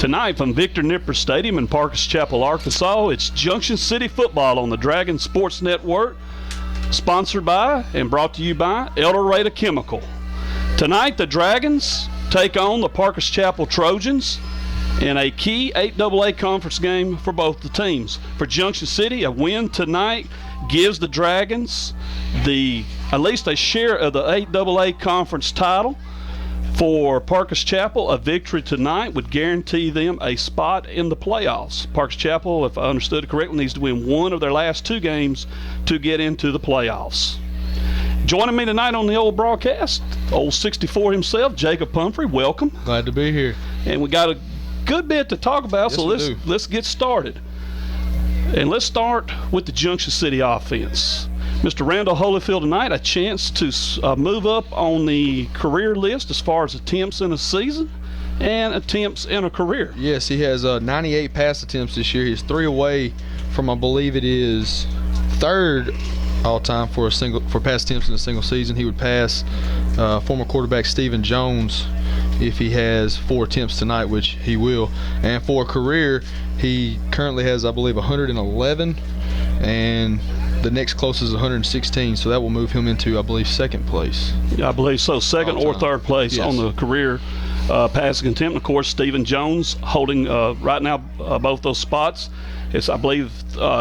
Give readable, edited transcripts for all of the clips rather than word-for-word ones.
Tonight from Victor Nipper Stadium in Parkers Chapel, Arkansas, it's Junction City Football on the Dragon Sports Network, sponsored by and brought to you by El Dorado Chemical. Tonight, the Dragons take on the Parkers Chapel Trojans in a key 8AA conference game for both the teams. For Junction City, a win tonight gives the Dragons at least a share of the 8AA conference title. For Parkers Chapel, a victory tonight would guarantee them a spot in the playoffs. Parkers Chapel, if I understood it correctly, needs to win one of their last two games to get into the playoffs. Joining me tonight on the old broadcast, old 64 himself, Jacob Pumphrey. Welcome. Glad to be here. And we got a good bit to talk about, yes, so let's get started. And let's start with the Junction City offense. Mr. Randall Holyfield tonight, a chance to move up on the career list as far as attempts in a season and attempts in a career. Yes, he has 98 pass attempts this year. He's 3 away from, I believe it is, third all-time for pass attempts in a single season. He would pass former quarterback Stephen Jones if he has 4 attempts tonight, which he will. And for a career, he currently has, I believe, 111, and the next closest is 116, so that will move him into, I believe, second place. Yeah, I believe so, second or third place yes. on the career passing attempt. Of course, Stephen Jones holding right now both those spots. I believe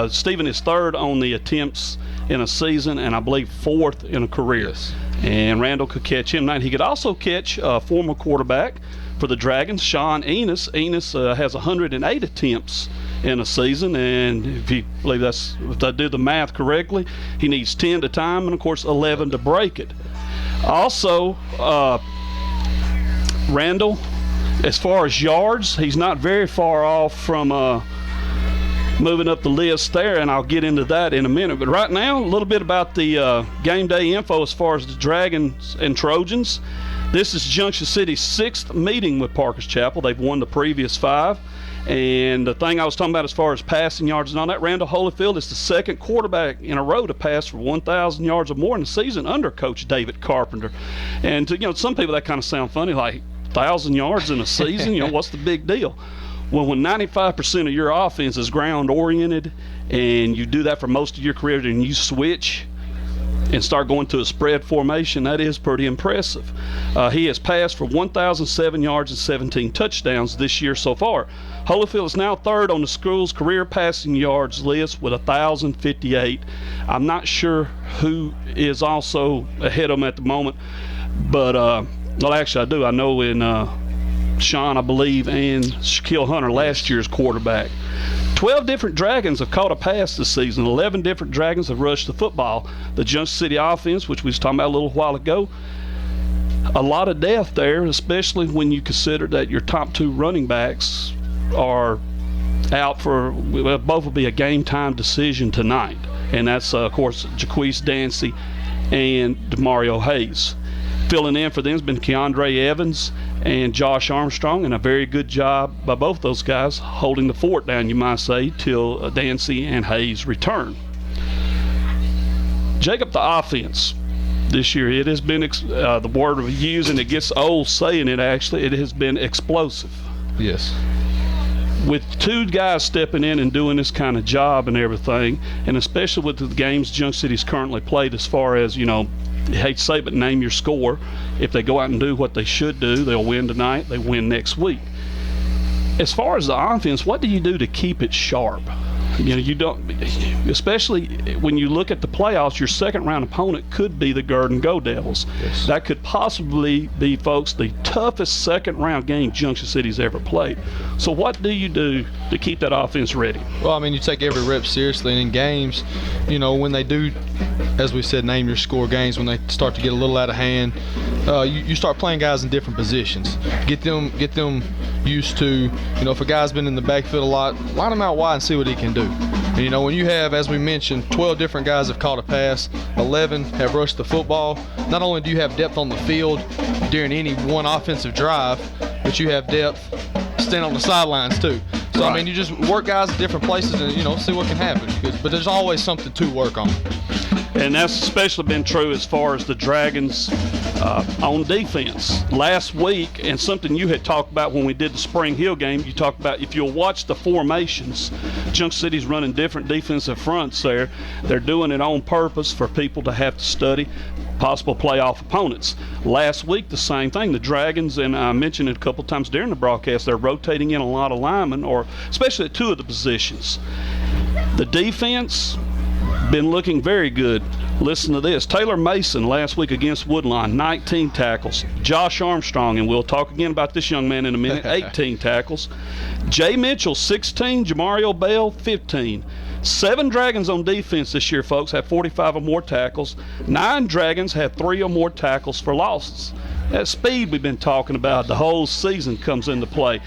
Stephen is third on the attempts in a season, and I believe fourth in a career. Yes. And Randall could catch him tonight. He could also catch former quarterback for the Dragons, Sean Enos. Enos has 108 attempts in a season, and if I do the math correctly, he needs 10 to time and of course 11 to break it. Also, Randall, as far as yards, he's not very far off from moving up the list there, and I'll get into that in a minute. But right now, a little bit about the game day info as far as the Dragons and Trojans. This is Junction City's 6th meeting with Parkers Chapel. They've won the previous 5. And the thing I was talking about as far as passing yards and all that, Randall Holyfield is the second quarterback in a row to pass for 1,000 yards or more in the season under Coach David Carpenter. And to some people that kind of sound funny, like 1,000 yards in a season, what's the big deal? Well, when 95% of your offense is ground-oriented and you do that for most of your career and you switch and start going to a spread formation, that is pretty impressive. He has passed for 1,007 yards and 17 touchdowns this year so far. Holyfield is now third on the school's career passing yards list with 1,058. I'm not sure who is also ahead of him at the moment, but well, actually I do. I know in Sean, I believe, and Shaquille Hunter, last year's quarterback. 12 different Dragons have caught a pass this season. 11 different Dragons have rushed the football. The Junction City offense, which we was talking about a little while ago, a lot of depth there, especially when you consider that your top 2 running backs are out for, both will be a game time decision tonight. And that's, of course, Jaquise Dancy and DeMario Hayes. Filling in for them has been Keandre Evans and Josh Armstrong, and a very good job by both those guys holding the fort down, you might say, till Dancy and Hayes return. Jacob, the offense this year, it has been, the word we use, and it gets old saying it actually, it has been explosive. Yes. With 2 guys stepping in and doing this kind of job and everything, and especially with the games Junction City's currently played, as far as, I hate to say it, but name your score. If they go out and do what they should do, they'll win tonight, they win next week. As far as the offense, what do you do to keep it sharp? You don't, especially when you look at the playoffs, your second round opponent could be the Gurdon Go Devils. Yes. That could possibly be, folks, the toughest second round game Junction City's ever played. So what do you do to keep that offense ready? Well, you take every rep seriously, and in games, when they do, as we said, name your score games, when they start to get a little out of hand, you start playing guys in different positions. Get them used to, if a guy's been in the backfield a lot, line him out wide and see what he can do. And, when you have, as we mentioned, 12 different guys have caught a pass, 11 have rushed the football, not only do you have depth on the field during any one offensive drive, but you have depth standing on the sidelines too. So, right. you just work guys at different places and, see what can happen. But there's always something to work on. And that's especially been true as far as the Dragons On defense, last week, and something you had talked about when we did the Spring Hill game, you talked about if you'll watch the formations, Junction City's running different defensive fronts there. They're doing it on purpose for people to have to study possible playoff opponents. Last week, the same thing. The Dragons, and I mentioned it a couple times during the broadcast, they're rotating in a lot of linemen, or especially at two of the positions. The defense been looking very good. Listen to this. Taylor Mason last week against Woodlawn, 19 tackles. Josh Armstrong, and we'll talk again about this young man in a minute, 18 tackles. Jay Mitchell, 16. Jamario Bell, 15. 7 Dragons on defense this year, folks, have 45 or more tackles. 9 Dragons have 3 or more tackles for losses. That speed we've been talking about the whole season comes into play.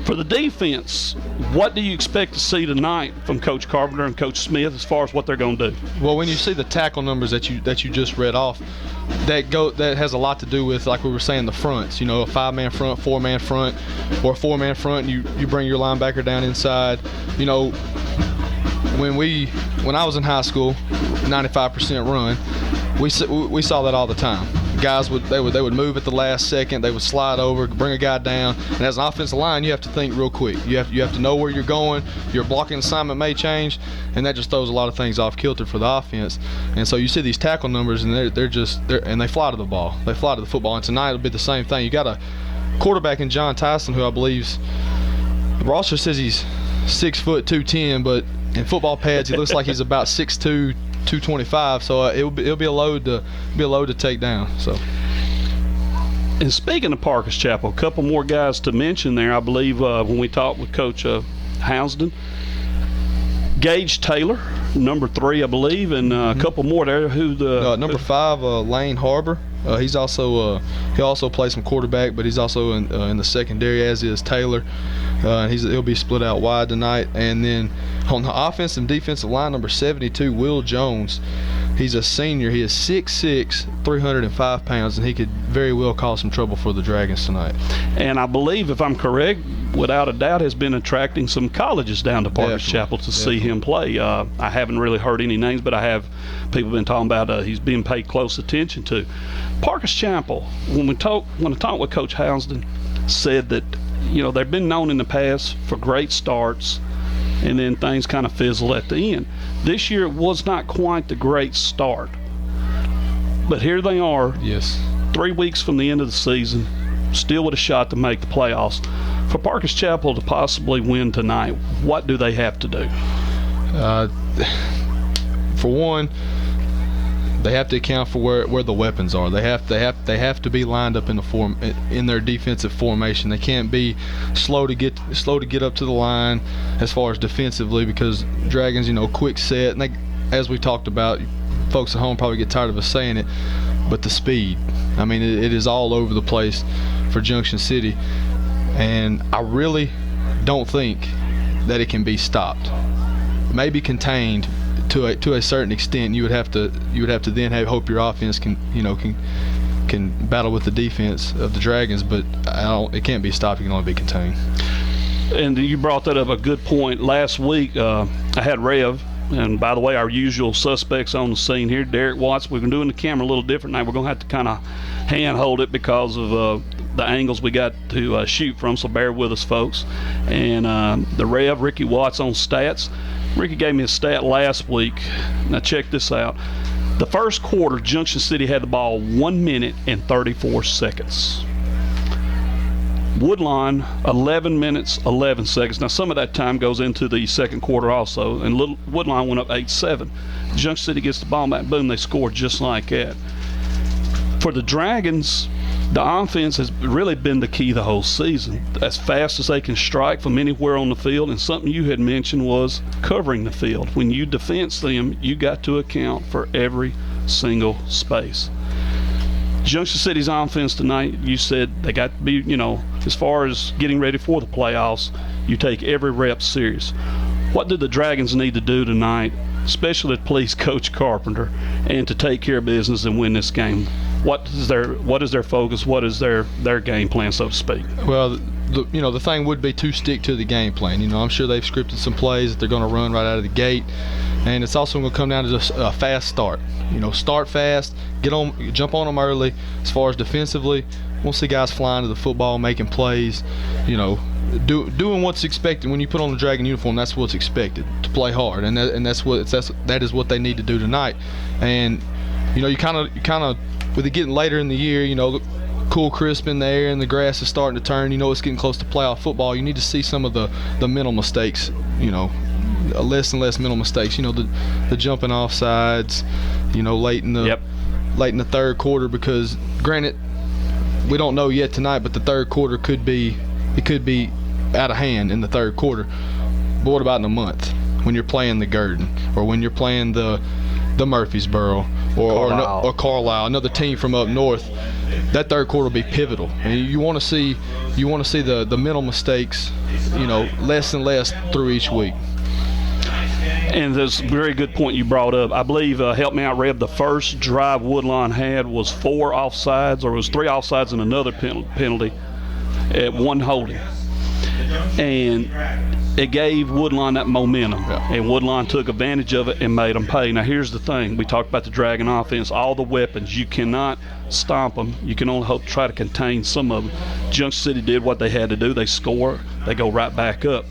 For the defense, what do you expect to see tonight from Coach Carpenter and Coach Smith as far as what they're going to do? Well, when you see the tackle numbers that you just read off, that has a lot to do with, like we were saying, the fronts. You know, a 5-man front, 4-man front, or a 4-man front. And you bring your linebacker down inside. You know, when I was in high school, 95% run, we saw that all the time. Guys would move at the last second. They would slide over, bring a guy down. And as an offensive line, you have to think real quick. You have to know where you're going. Your blocking assignment may change, and that just throws a lot of things off kilter for the offense. And so you see these tackle numbers, and they fly to the ball. They fly to the football. And tonight it'll be the same thing. You got a quarterback in John Tyson, who I believe's the roster says he's 6 foot 210, but in football pads he looks like he's about 6'2". 225, so it'll be a load to take down. So, and speaking of Parker's Chapel, a couple more guys to mention there. I believe when we talked with Coach Housden, Gage Taylor, number 3, I believe, and a couple more there. Number 5, Lane Harbor. He also plays some quarterback, but he's also in the secondary, as is Taylor. He'll be split out wide tonight. And then on the offensive and defensive line, number 72, Will Jones. He's a senior. He is 6'6", 305 pounds, and he could very well cause some trouble for the Dragons tonight. And I believe, if I'm correct, without a doubt, has been attracting some colleges down to Parker's Chapel to see him play. I haven't really heard any names, but I have people been talking about he's being paid close attention to. Parker's Chapel, when I talked with Coach Housden, said that they've been known in the past for great starts, and then things kind of fizzle at the end. This year it was not quite the great start, but here they are. Yes. 3 weeks from the end of the season, still with a shot to make the playoffs. For Parker's Chapel to possibly win tonight, what do they have to do? For one, they have to account for where the weapons are. They have to be lined up in their defensive formation. They can't be slow to get up to the line as far as defensively, because Dragons, quick set, and as we talked about, folks at home probably get tired of us saying it, but the speed. I mean, it is all over the place for Junction City, and I really don't think that it can be stopped. Maybe contained to a certain extent. You would have to then hope your offense can battle with the defense of the Dragons, but it can't be stopped. It can only be contained. And you brought that up, a good point. Last week I had Rev, and by the way, our usual suspects on the scene here, Derek Watts. We've been doing the camera a little different now. We're going to have to kind of handhold it because of the angles we got to shoot from, so bear with us, folks. And the Rev, Ricky Watts, on stats. Ricky gave me a stat last week. Now check this out. The first quarter, Junction City had the ball 1 minute and 34 seconds. Woodlawn, 11 minutes, 11 seconds. Now some of that time goes into the second quarter also, and Woodlawn went up 8-7. Junction City gets the ball back, boom, they scored just like that. For the Dragons, the offense has really been the key the whole season. As fast as they can strike from anywhere on the field, and something you had mentioned was covering the field. When you defense them, you got to account for every single space. Junction City's offense tonight, you said they got to be, as far as getting ready for the playoffs, you take every rep serious. What do the Dragons need to do tonight, especially to please Coach Carpenter, and to take care of business and win this game? What is their focus? What is their game plan, so to speak? Well, the thing would be to stick to the game plan. I'm sure they've scripted some plays that they're going to run right out of the gate, and it's also going to come down to just a fast start. Start fast, jump on them early. As far as defensively, we'll see guys flying to the football, making plays. Doing what's expected. When you put on the Dragon uniform, that's what's expected, to play hard, and that is what they need to do tonight. And you kind of with it getting later in the year, cool, crisp in the air, and the grass is starting to turn. It's getting close to playoff football. You need to see some of the mental mistakes. Less and less mental mistakes. The jumping off sides. Late in the third quarter, because granted, we don't know yet tonight, but the third quarter could be out of hand in the third quarter. But what about in a month when you're playing the Gurdon, or when you're playing the Murfreesboro or Carlisle, another team from up north? That third quarter will be pivotal, and you want to see the mental mistakes, less and less through each week. And there's a very good point you brought up. I believe, help me out, Reb, the first drive Woodlawn had was 4 offsides, or it was 3 offsides and another penalty at 1 holding. And it gave Woodlawn that momentum, and Woodlawn took advantage of it and made them pay. Now, here's the thing. We talked about the Dragon offense, all the weapons. You cannot stomp them. You can only hope to try to contain some of them. Junction City did what they had to do. They score. They go right back up.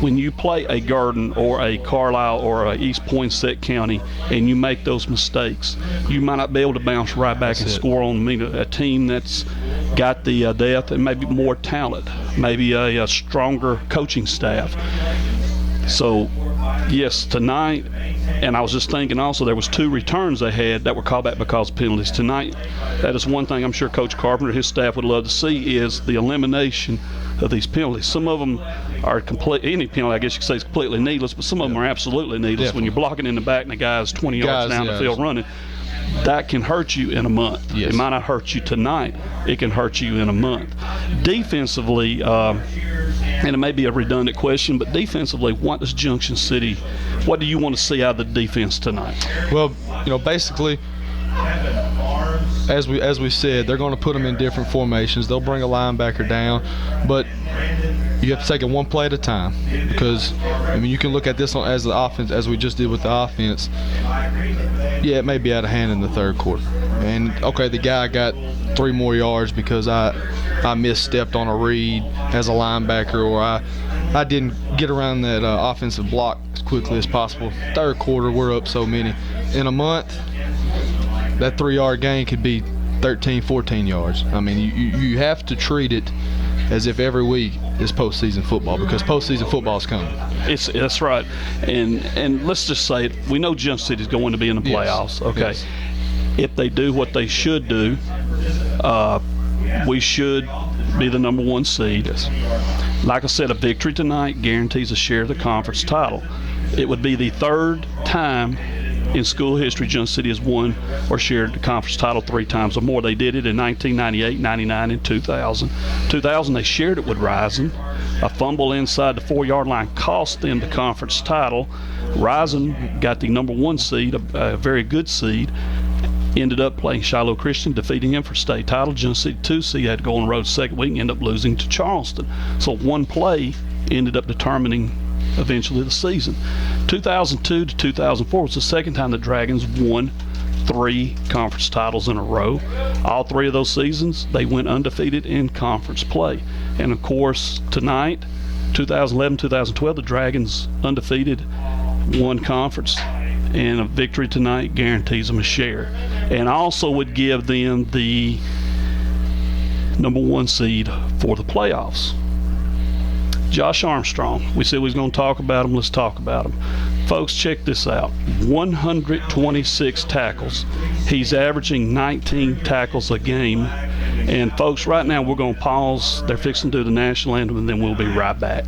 When you play a Gurdon or a Carlisle or a East Poinsett County and you make those mistakes, you might not be able to bounce right back and score on a team that's got the depth and maybe more talent, maybe a stronger coaching staff. So, yes, tonight, and I was just thinking also there was 2 returns they had that were called back because of penalties. Tonight, that is one thing I'm sure Coach Carpenter and his staff would love to see, is the elimination of these penalties. Some of them are any penalty, I guess you could say, is completely needless, but some of them are absolutely needless. Definitely. When you're blocking in the back and the guy's 20 yards down the field running, that can hurt you in a month. Yes. It might not hurt you tonight. It can hurt you in a month. Defensively, and it may be a redundant question, but defensively, what do you want to see out of the defense tonight? Well, basically, as we said, they're going to put them in different formations. They'll bring a linebacker down, but you have to take it one play at a time, because you can look at this as the offense, as we just did with the offense. Yeah, it may be out of hand in the third quarter, and okay, the guy got 3 more yards because I misstepped on a read as a linebacker, or I didn't get around that offensive block as quickly as possible. Third quarter, we're up so many. In a month, that 3-yard gain could be 13, 14 yards. You have to treat it as if every week is postseason football, because postseason football is coming. That's right. And let's just say it, we know Junction City is going to be in the playoffs. Yes. Okay. Yes. If they do what they should do, we should be the number 1 seed. Yes. Like I said, a victory tonight guarantees a share of the conference title. It would be the 3rd time in school history Junction City has won or shared the conference title 3 times or more. They did it in 1998, 99, and 2000. 2000, they shared it with Rising. A fumble inside the 4-yard line cost them the conference title. Rising got the number 1 seed, a very good seed. Ended up playing Shiloh Christian, defeating him for state title. Junction City 2 seed had to go on the road second week and end up losing to Charleston. So one play ended up determining eventually the season. 2002 to 2004 was the second time the Dragons won 3 conference titles in a row. All 3 of those seasons, they went undefeated in conference play. And of course, tonight, 2011, 2012, the Dragons undefeated, won conference, and a victory tonight guarantees them a share. And also would give them the number 1 seed for the playoffs. Josh Armstrong, we said we was going to talk about him. Let's talk about him. Folks, check this out. 126 tackles. He's averaging 19 tackles a game. And folks, right now we're going to pause. They're fixing to do the national anthem, and then we'll be right back.